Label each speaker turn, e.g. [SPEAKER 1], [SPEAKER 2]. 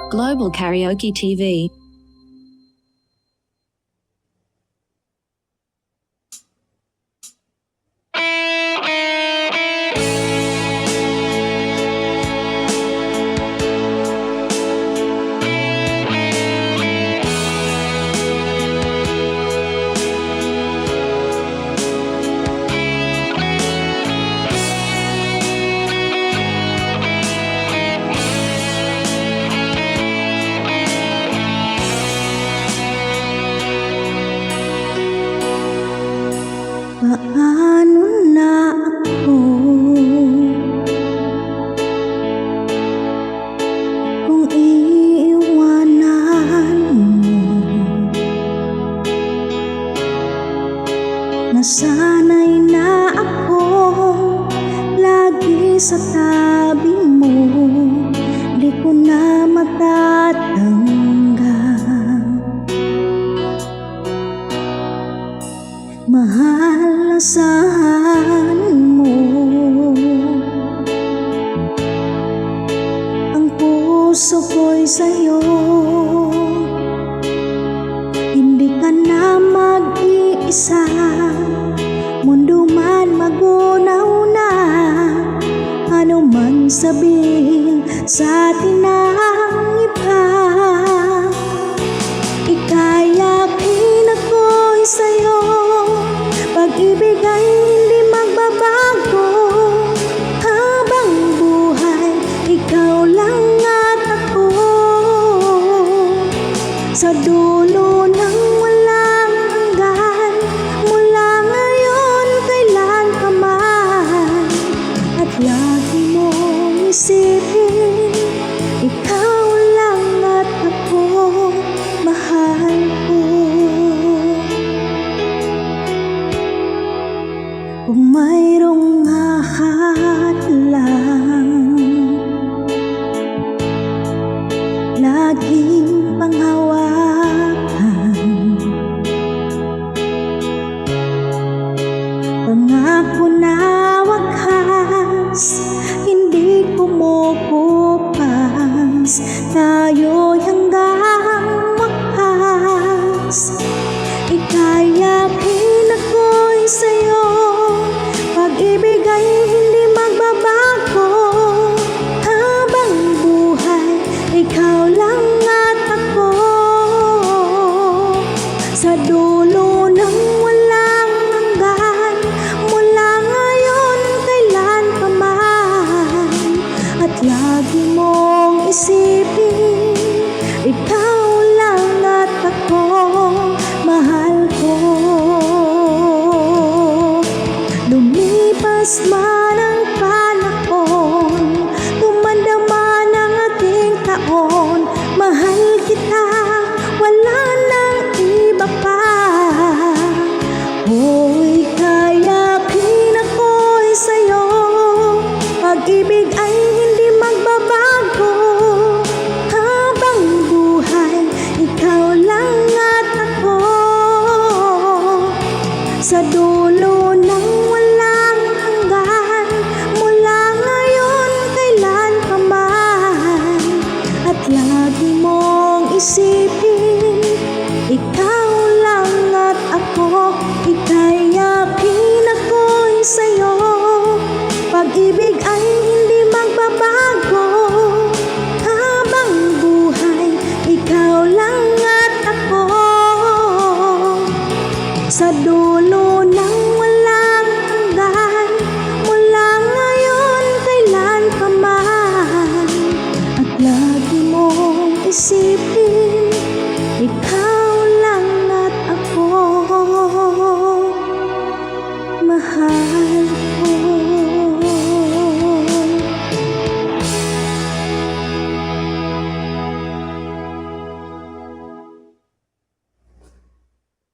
[SPEAKER 1] Global Karaoke TV.
[SPEAKER 2] Paano na ako kung iiwanan mo? Nasanay na ako lagi sa tabi mo, di ko na matatanggap. Mahal, asahan mo ang puso ko'y sa'yo. Hindi ka na mag-iisa, mundo man magunaw na. Ano man sabihin sa atin ang iba, ikayakin ako'y sa'yo. Pag-ibig ay hindi magbabago, habang buhay ikaw lang at ako. Sa dulo ng walang hanggan, mula ngayon kailan pa man, at lagi mong isipin, ikaw lang at ako, mahal ko. Kung mayroong hahadlang, laging panghawakan, pangako na wakas, hindi kumukupas, tayo'y hanggang wakas. Ikayakin ako'y sa'yo, pag-ibig ay hindi magbabago, habang buhay ikaw lang at ako. Sa dulo ng walang hanggan, mula ngayon kailan pa man, at lagi mong isipin, ikaw lang at ako, mahal ko. Lumipas man ang panahon, tumanda man ang ating taon, mahal kita, wala nang iba pa. Hoy, kayakin ako'y sa'yo, pag-ibig ay hindi magbabago, habang buhay ikaw lang at ako. Sa dulo ng walang hanggan, mula ngayon kailan pa man, at lagi mong isipin,